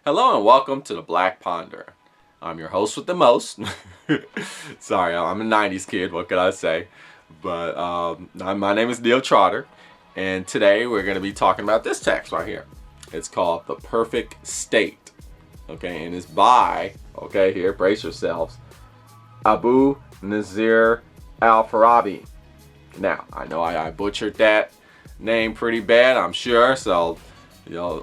Hello and welcome to the Black Ponder. I'm your host with the most. Sorry, I'm a 90s kid, what can I say? But my name is Neil Trotter, and today we're going to be talking about this text right here. It's called The Perfect State. Okay, and it's by, okay, here, brace yourselves, Abu Nasr al-Farabi. Now, I know I butchered that name pretty bad, I'm sure, so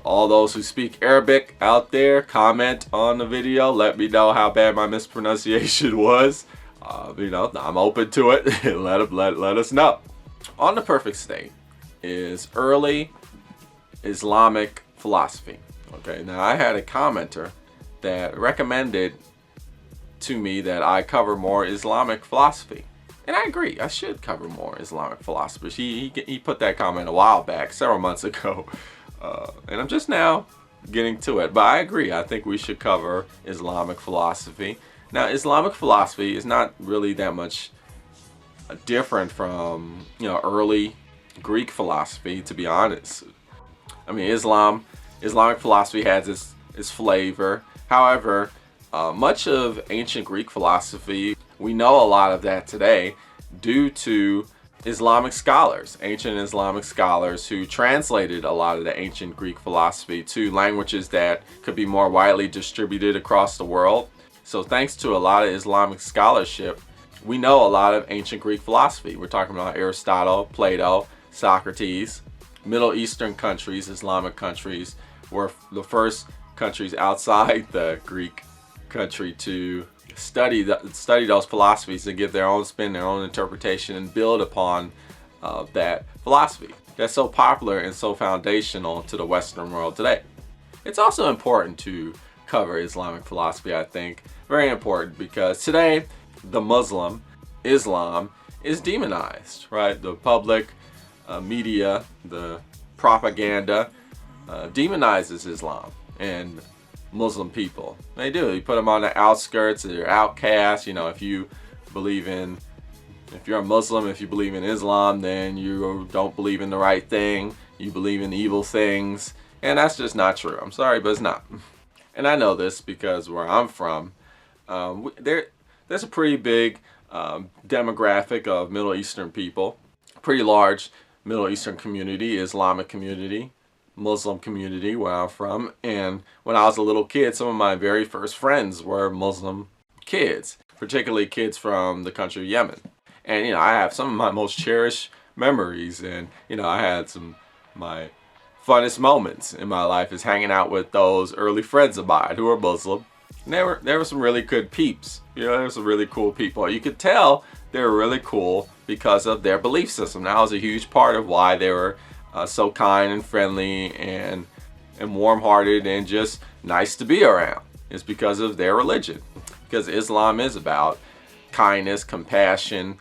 all those who speak Arabic out there, comment on the video. Let me know how bad my mispronunciation was. I'm open to it. let us know. On the Perfect State is early Islamic philosophy. Okay, now I had a commenter that recommended to me that I cover more Islamic philosophy. And I agree, I should cover more Islamic philosophy. He put that comment a while back, several months ago. And I'm just now getting to it. But I agree. I think we should cover Islamic philosophy. Now, Islamic philosophy is not really that much different from, early Greek philosophy, to be honest. I mean, Islamic philosophy has its flavor. However, much of ancient Greek philosophy, we know a lot of that today due to Islamic scholars, ancient Islamic scholars who translated a lot of the ancient Greek philosophy to languages that could be more widely distributed across the world. So thanks to a lot of Islamic scholarship, we know a lot of ancient Greek philosophy. We're talking about Aristotle, Plato, Socrates. Middle Eastern countries, Islamic countries, were the first countries outside the Greek country to study those philosophies and give their own spin, their own interpretation, and build upon that philosophy that's so popular and so foundational to the Western world today. It's also important to cover Islamic philosophy, I think. Very important, because today Islam is demonized, right? The public media, the propaganda demonizes Islam and Muslim people. They do. You put them on the outskirts, they're outcasts. If you're a Muslim, if you believe in Islam, then you don't believe in the right thing. You believe in evil things. And that's just not true. I'm sorry, but it's not. And I know this because where I'm from, there's a pretty big demographic of Middle Eastern people. Pretty large Middle Eastern community, Islamic community, Muslim community where I'm from. And when I was a little kid, some of my very first friends were Muslim kids, particularly kids from the country of Yemen. And I have some of my most cherished memories, and I had my funnest moments in my life is hanging out with those early friends of mine who were Muslim. And they were some really good peeps. There were some really cool people. You could tell they were really cool because of their belief system. That was a huge part of why they were so kind and friendly and warm-hearted and just nice to be around. It's because of their religion. Because Islam is about kindness, compassion,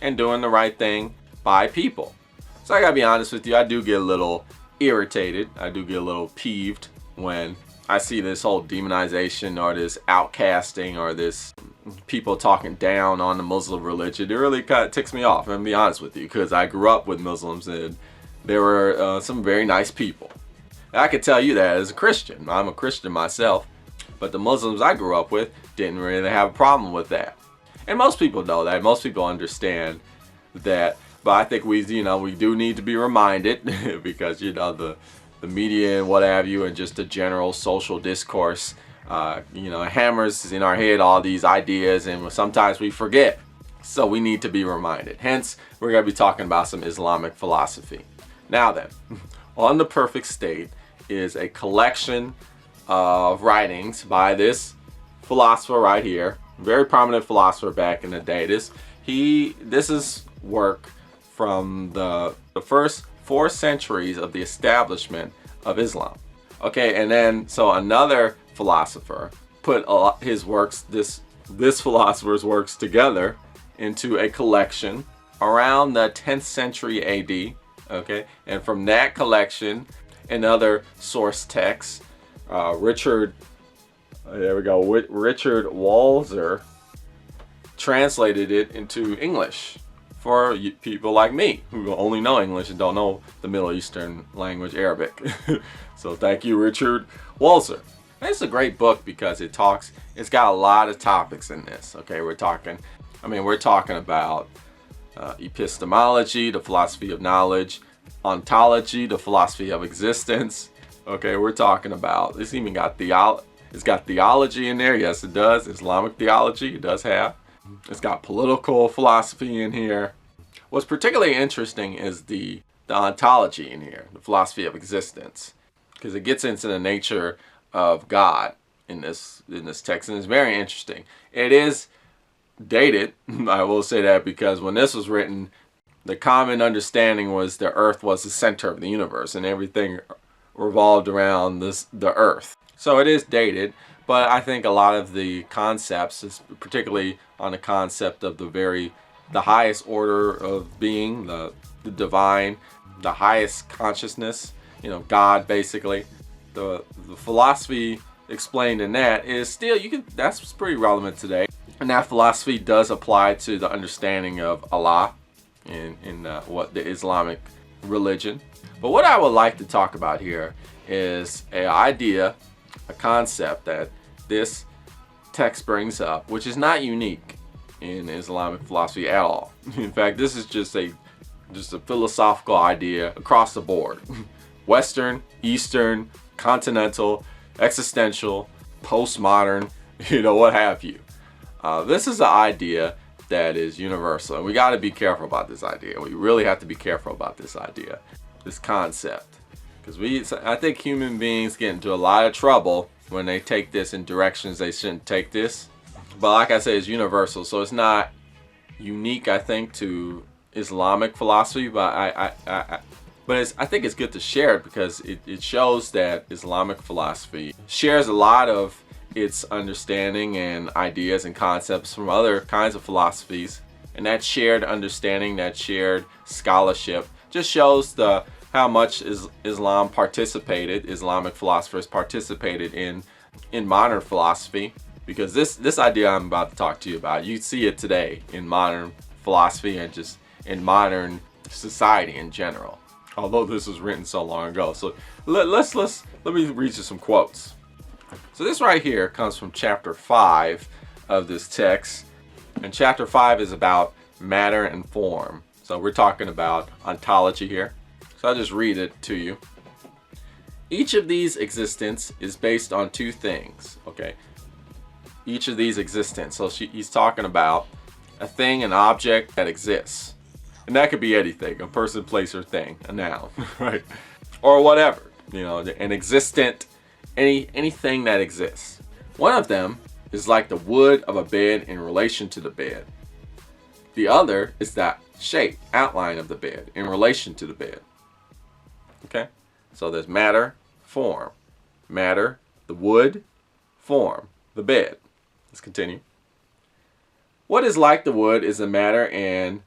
and doing the right thing by people. So I gotta be honest with you, I do get a little irritated. I do get a little peeved when I see this whole demonization or this outcasting or this people talking down on the Muslim religion. It really kind of ticks me off, I'm gonna be honest with you, because I grew up with Muslims and they were some very nice people. I could tell you that as a Christian. I'm a Christian myself, but the Muslims I grew up with didn't really have a problem with that. And most people know that. Most people understand that. But I think we do need to be reminded because the media and what have you, and just the general social discourse, hammers in our head all these ideas, and sometimes we forget. So we need to be reminded. Hence, we're going to be talking about some Islamic philosophy. Now then, On the Perfect State is a collection of writings by this philosopher right here, very prominent philosopher back in the day. This is work from the first 4 centuries of the establishment of Islam. Okay, and then so another philosopher put his works, this philosopher's works together into a collection around the 10th century AD. Okay, and from that collection and other source texts, Richard Walzer translated it into English for people like me who only know English and don't know the Middle Eastern language Arabic. So thank you, Richard Walzer. It's a great book because it's got a lot of topics in this. Okay, we're talking about epistemology, the philosophy of knowledge, ontology, the philosophy of existence. Okay, we're talking about, it's even got it's got theology in there. Yes, it does. Islamic theology, it does have. It's got political philosophy in here. What's particularly interesting is the ontology in here, the philosophy of existence, because it gets into the nature of God in this text, and it's very interesting. It is dated, I will say that, because when this was written, the common understanding was the earth was the center of the universe and everything revolved around the earth. So it is dated, but I think a lot of the concepts, particularly on the concept of the highest order of being, the divine, the highest consciousness, God basically, the philosophy explained in that is still, that's pretty relevant today. And that philosophy does apply to the understanding of Allah in what the Islamic religion. But what I would like to talk about here is an idea, a concept that this text brings up, which is not unique in Islamic philosophy at all. In fact, this is just a philosophical idea across the board. Western, Eastern, continental, existential, postmodern, what have you. This is an idea that is universal, and we got to be careful about this idea. We really have to be careful about this idea, this concept, because I think human beings get into a lot of trouble when they take this in directions they shouldn't take this. But like I said, it's universal, so it's not unique, I think, to Islamic philosophy. But I think it's good to share it because it shows that Islamic philosophy shares a lot of its understanding and ideas and concepts from other kinds of philosophies, and that shared understanding, that shared scholarship just shows how much Islamic philosophers participated in modern philosophy, because this idea I'm about to talk to you about, you see it today in modern philosophy and just in modern society in general, although this was written so long ago. So let me read you some quotes. So this right here comes from chapter 5 of this text, and chapter 5 is about matter and form. So we're talking about ontology here. So I'll just read it to you. Each of these existence is based on two things. Okay, each of these existence. So he's talking about a thing, an object that exists, and that could be anything: a person, place, or thing, a noun, right, or whatever. An existent. Anything that exists. One of them is like the wood of a bed in relation to the bed. The other is that shape, outline of the bed in relation to the bed. Okay? So there's matter, form. Matter, the wood, form, the bed. Let's continue. What is like the wood is the matter and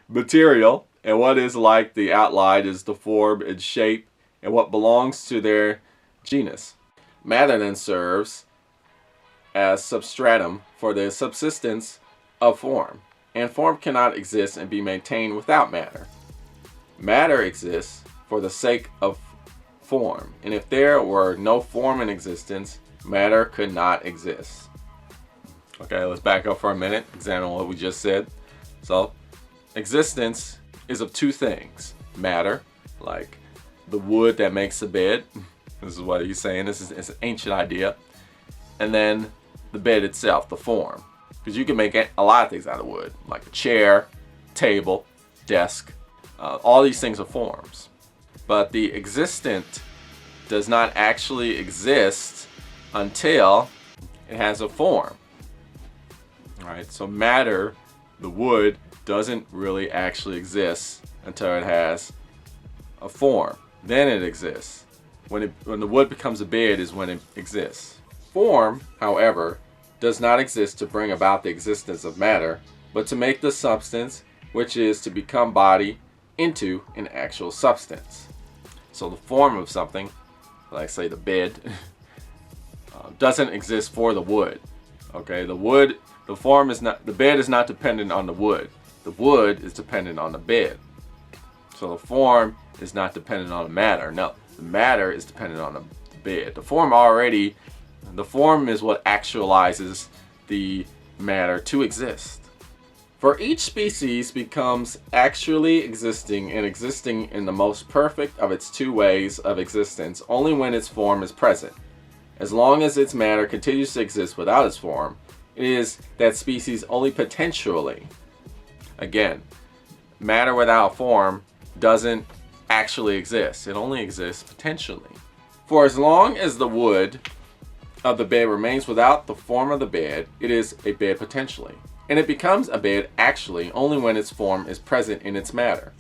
material. And what is like the outline is the form and shape and what belongs to their genus. Matter then serves as substratum for the subsistence of form, and form cannot exist and be maintained without matter. Matter exists for the sake of form, and if there were no form in existence, matter could not exist. Okay, let's back up for a minute, examine what we just said. So, existence is of two things: matter, like the wood that makes the bed. This is what he's saying. It's an ancient idea. And then the bed itself, the form, because you can make a lot of things out of wood, like a chair, table, desk. All these things are forms. But the existent does not actually exist until it has a form. All right. So matter, the wood, doesn't really actually exist until it has a form. Then it exists. When the wood becomes a bed is when it exists. Form, however, does not exist to bring about the existence of matter, but to make the substance, which is to become body, into an actual substance. So the form of something, like say the bed, doesn't exist for the wood. Okay, the bed is not dependent on the wood. The wood is dependent on the bed. So the form is not dependent on the matter. No, the matter is dependent on the bed. The form is what actualizes the matter to exist. For each species becomes actually existing and existing in the most perfect of its two ways of existence only when its form is present. As long as its matter continues to exist without its form, it is that species only potentially. Again, matter without form doesn't actually exist. It only exists potentially. For as long as the wood of the bed remains without the form of the bed, it is a bed potentially. And it becomes a bed actually only when its form is present in its matter.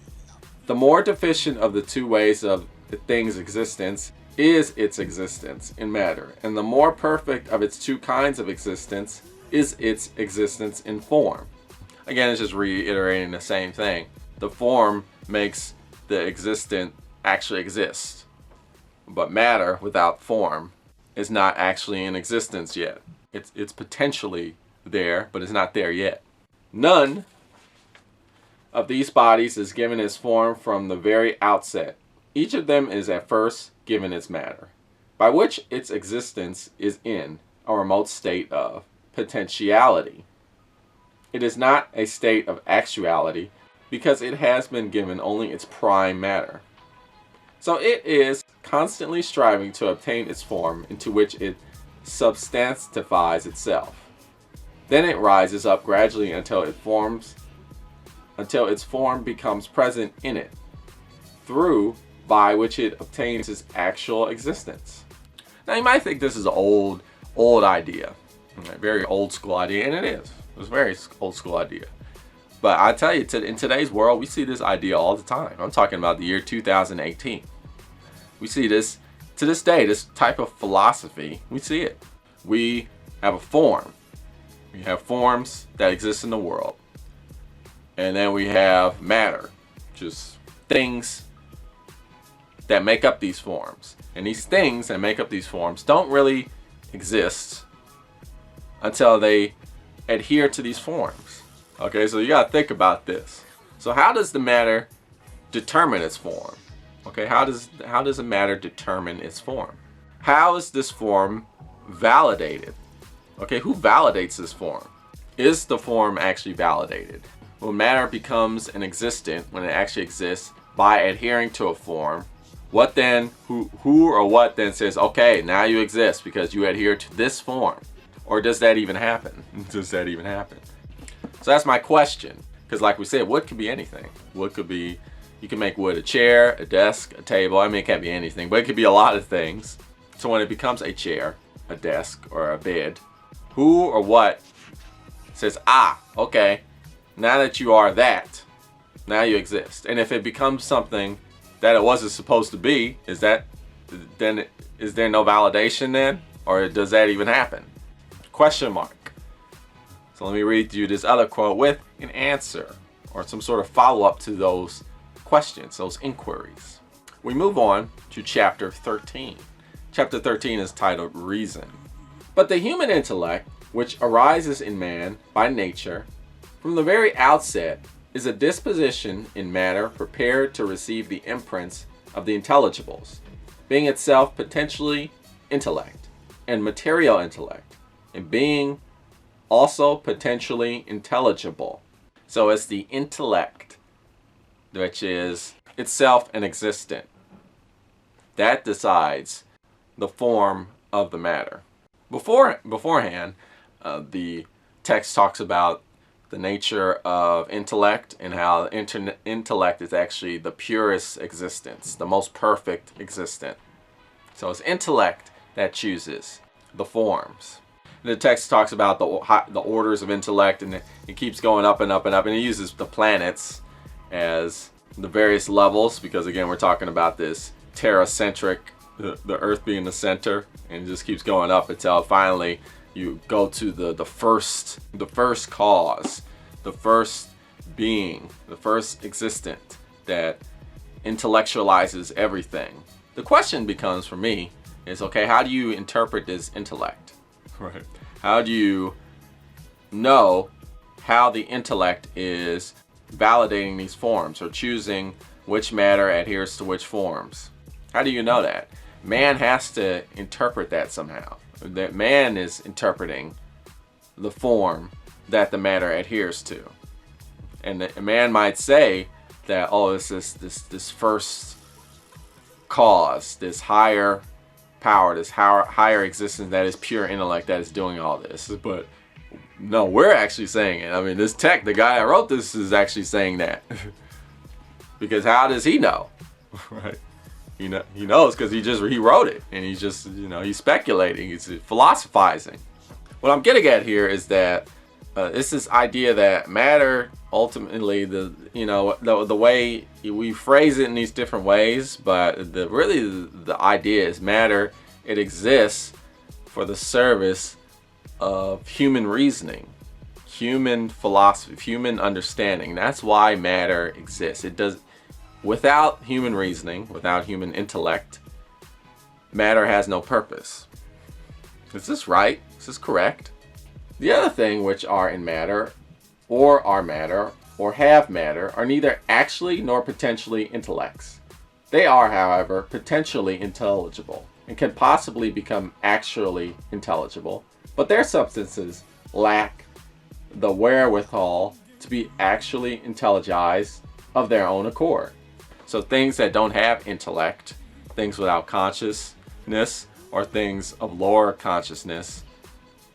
The more deficient of the two ways of the thing's existence is its existence in matter, and the more perfect of its two kinds of existence is its existence in form. Again, it's just reiterating the same thing. The form makes the existent actually exist, but matter without form is not actually in existence yet. It's potentially there, but it's not there yet. None of these bodies is given its form from the very outset. Each of them is at first given its matter, by which its existence is in a remote state of potentiality. It is not a state of actuality because it has been given only its prime matter. So it is constantly striving to obtain its form into which it substantifies itself. Then it rises up gradually until its form becomes present in it, through by which it obtains its actual existence. Now you might think this is an old idea, a very old school idea, and it is. It's a very old school idea. But I tell you, in today's world, we see this idea all the time. I'm talking about the year 2018. We see this to this day, this type of philosophy. We see it. We have a form. We have forms that exist in the world. And then we have matter, just things that make up these forms. And these things that make up these forms don't really exist until they adhere to these forms. Okay, so you gotta think about this. So how does the matter determine its form? Okay, how does the matter determine its form? How is this form validated? Okay, who validates this form? Is the form actually validated? When matter becomes an existent, when it actually exists by adhering to a form, what then, who or what then says, okay, now you exist because you adhere to this form? Or does that even happen? Does that even happen? So that's my question. Because like we said, wood could be anything. Wood could be, you can make wood a chair, a desk, a table. I mean, it can't be anything, but it could be a lot of things. So when it becomes a chair, a desk, or a bed, who or what says, okay, now that you are that, now you exist. And if it becomes something that it wasn't supposed to be, is there no validation then? Or does that even happen? Question mark. So let me read you this other quote with an answer or some sort of follow-up to those questions, those inquiries. We move on to chapter 13. Chapter 13 is titled Reason. But the human intellect, which arises in man by nature, from the very outset, is a disposition in matter prepared to receive the imprints of the intelligibles, being itself potentially intellect and material intellect, and being also potentially intelligible. So it's the intellect, which is itself an existent, that decides the form of the matter. Beforehand, the text talks about the nature of intellect and how intellect is actually the purest existence, the most perfect existent. So it's intellect that chooses the forms. And the text talks about the orders of intellect, and it keeps going up and up and up, and it uses the planets as the various levels, because again, we're talking about this terracentric, the Earth being the center, and it just keeps going up until finally you go to the first cause, the first being, the first existent that intellectualizes everything. The question becomes for me is, okay, how do you interpret this intellect? Right. How do you know how the intellect is validating these forms or choosing which matter adheres to which forms. How do you know that? Man has to interpret that somehow. That man is interpreting the form that the matter adheres to. And a man might say that, oh, it's this first cause, this higher power, this higher existence that is pure intellect that is doing all this. But no, we're actually saying it. I mean, this tech, the guy that wrote this is actually saying that. Because how does he know? Right? He knows because he wrote it, and he's just, he's speculating, he's philosophizing. What I'm getting at here is that it's this idea that matter ultimately, the way we phrase it in these different ways, but the idea is matter, it exists for the service of human reasoning, human philosophy, human understanding. That's why matter exists. It does. Without human reasoning, without human intellect, matter has no purpose. Is this right? Is this correct? The other thing which are in matter, or are matter, or have matter, are neither actually nor potentially intellects. They are, however, potentially intelligible, and can possibly become actually intelligible, but their substances lack the wherewithal to be actually intelligized of their own accord. So things that don't have intellect, things without consciousness, or things of lower consciousness,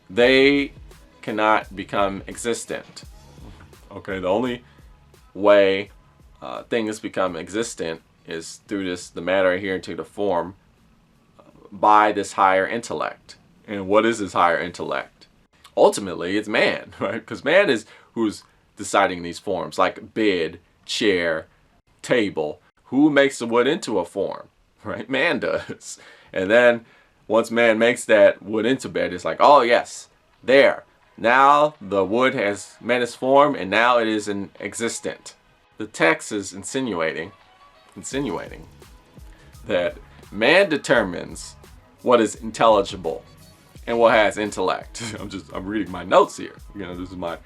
they cannot become existent. Okay, the only way things become existent is through the matter adhering to the form by this higher intellect. And what is this higher intellect? Ultimately, it's man, right? Because man is who's deciding these forms, like bed, chair, table. Who makes the wood into a form, right? Man does. And then once man makes that wood into bed, it's like, oh yes, there. Now the wood has met its form, and now it is existent. The text is insinuating that man determines what is intelligible and what has intellect. I'm reading my notes here. This is my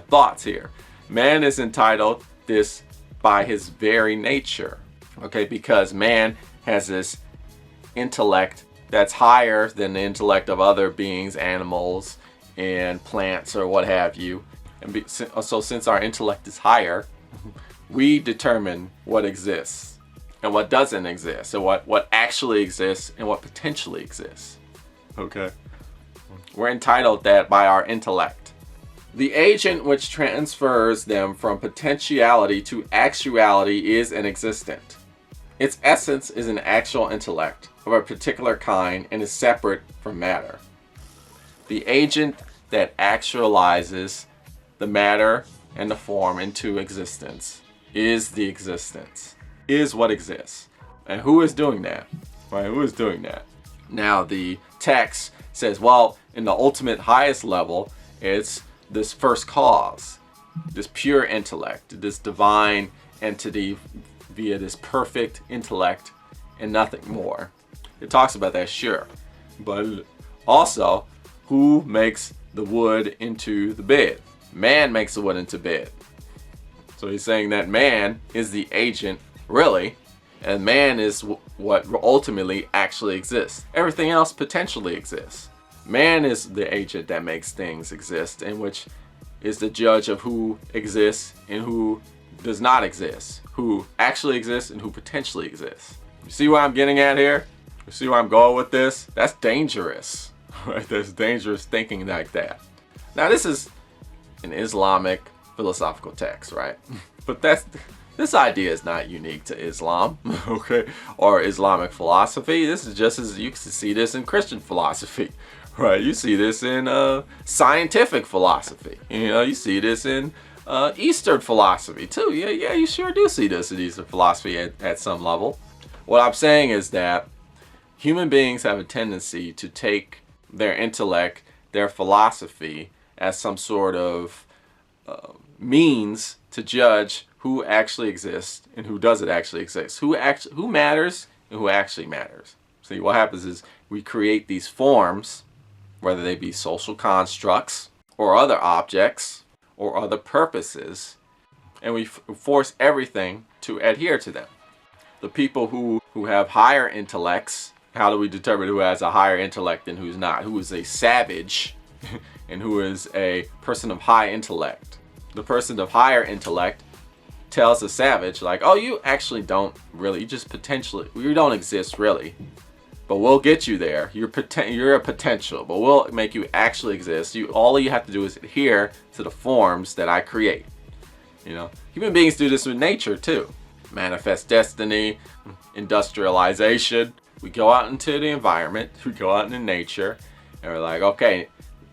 thoughts here. Man is entitled this by his very nature. Okay, because man has this intellect that's higher than the intellect of other beings, animals, and plants, or what have you. And so since our intellect is higher, we determine what exists and what doesn't exist, and what actually exists and what potentially exists. Okay? We're entitled that by our intellect. The agent which transfers them from potentiality to actuality is an existent. Its essence is an actual intellect of a particular kind and is separate from matter. The agent that actualizes the matter and the form into existence is the existence, is what exists. And who is doing that? Right? Who is doing that? Now, the text says, well, in the ultimate highest level, it's this first cause, this pure intellect, this divine entity via this perfect intellect and nothing more. It talks about that, sure. But also, who makes the wood into the bed? Man makes the wood into bed. So he's saying that man is the agent, really, and man is what ultimately actually exists. Everything else potentially exists. Man is the agent that makes things exist, and which is the judge of who exists and who does not exist, who actually exists and who potentially exists. You see what I'm getting at here? You see where I'm going with this? That's dangerous, right? There's dangerous thinking like that. Now, this is an Islamic philosophical text, right? But this idea is not unique to Islam, okay, or Islamic philosophy. This is just as you can see this in Christian philosophy, right? You see this in scientific philosophy. You see this in Eastern philosophy too. Yeah, you sure do see this in Eastern philosophy at some level. What I'm saying is that human beings have a tendency to take their intellect, their philosophy, as some sort of means to judge who actually exists and who doesn't actually exist, who matters and who actually matters. See, what happens is we create these forms, whether they be social constructs or other objects or other purposes, and we force everything to adhere to them. The people who have higher intellects, how do we determine who has a higher intellect and who's not? Who is a savage and who is a person of high intellect? The person of higher intellect tells the savage, like, oh, you actually don't really, you just potentially, you don't exist really, but we'll get you there. You're a potential, but we'll make you actually exist. All you have to do is adhere to the forms that I create. You know, human beings do this with nature too. Manifest destiny, industrialization. We go out into the environment, we go out into nature, and we're like, okay,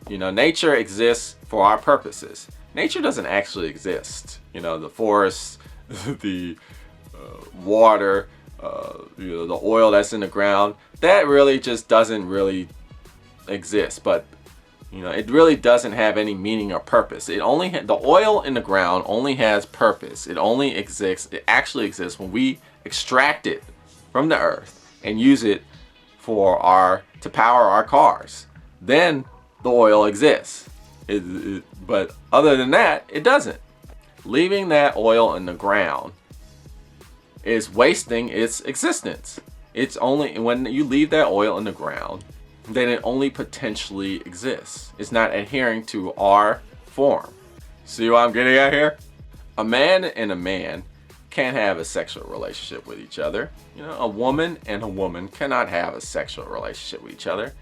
you know, nature exists for our purposes. Nature doesn't actually exist. You know, the forests, the water, you know, the oil that's in the ground, that really just doesn't really exist. But you know, it really doesn't have any meaning or purpose. It only the oil in the ground only has purpose. It only exists. It actually exists when we extract it from the earth and use it to power our cars. Then the oil exists. But other than that, it doesn't. Leaving that oil in the ground is wasting its existence. It's only when you leave that oil in the ground, then it only potentially exists. It's not adhering to our form. See what I'm getting at here? A man and a man can't have a sexual relationship with each other. You know, a woman and a woman cannot have a sexual relationship with each other.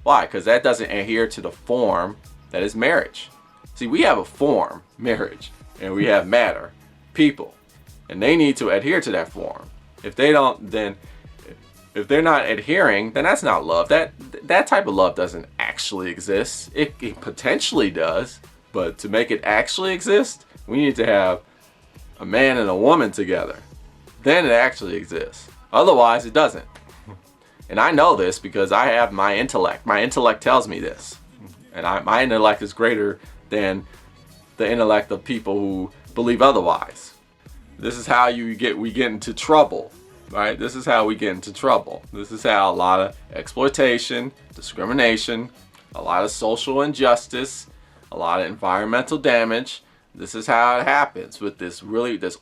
Why? Because that doesn't adhere to the form that is marriage. See, we have a form, marriage, and we have matter, people, and they need to adhere to that form. If they don't, then if they're not adhering, then that's not love. That type of love doesn't actually exist. It potentially does, but to make it actually exist, we need to have a man and a woman together. Then it actually exists. Otherwise, it doesn't. And I know this because I have my intellect. My intellect tells me this. And my intellect is greater than the intellect of people who believe otherwise. This is how we get into trouble, right? This is how we get into trouble. This is how a lot of exploitation, discrimination, a lot of social injustice, a lot of environmental damage. This is how it happens with this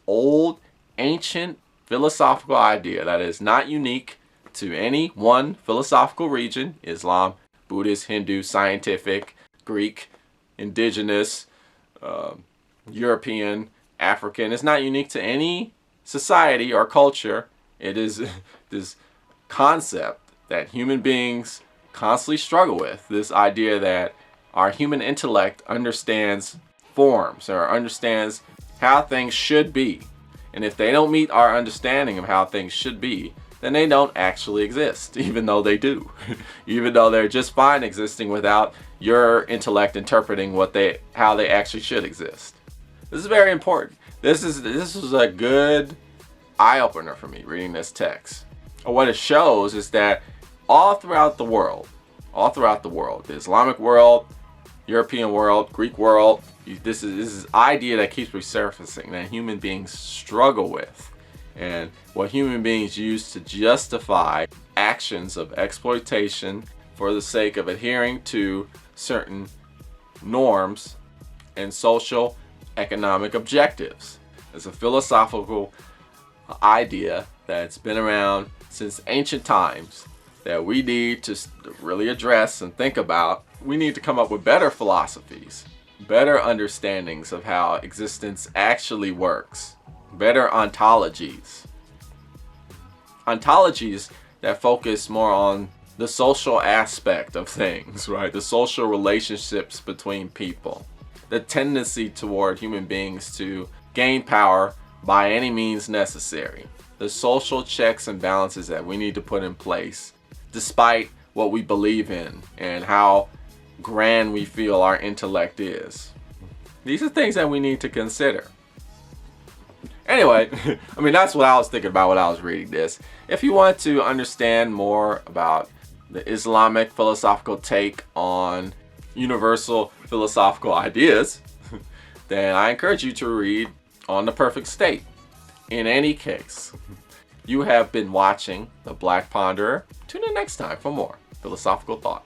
old, ancient philosophical idea that is not unique to any one philosophical region: Islam, Buddhist, Hindu, scientific, Greek, indigenous, European, African. It's not unique to any society or culture. It is this concept that human beings constantly struggle with. This idea that our human intellect understands forms or understands how things should be. And if they don't meet our understanding of how things should be, then they don't actually exist, even though they do. Even though they're just fine existing without your intellect interpreting how they actually should exist. This is very important. This was a good eye-opener for me reading this text. And what it shows is that all throughout the world, the Islamic world, European world, Greek world, this is idea that keeps resurfacing that human beings struggle with, and what human beings use to justify actions of exploitation for the sake of adhering to certain norms and social economic objectives. It's a philosophical idea that's been around since ancient times that we need to really address and think about. We need to come up with better philosophies, better understandings of how existence actually works, better ontologies that focus more on the social aspect of things, right? The social relationships between people, the tendency toward human beings to gain power by any means necessary, the social checks and balances that we need to put in place despite what we believe in and how grand we feel our intellect is. These are things that we need to consider. Anyway, I mean, that's what I was thinking about when I was reading this. If you want to understand more about the Islamic philosophical take on universal philosophical ideas, then I encourage you to read On the Perfect State. In any case, you have been watching The Black Ponderer. Tune in next time for more philosophical thought.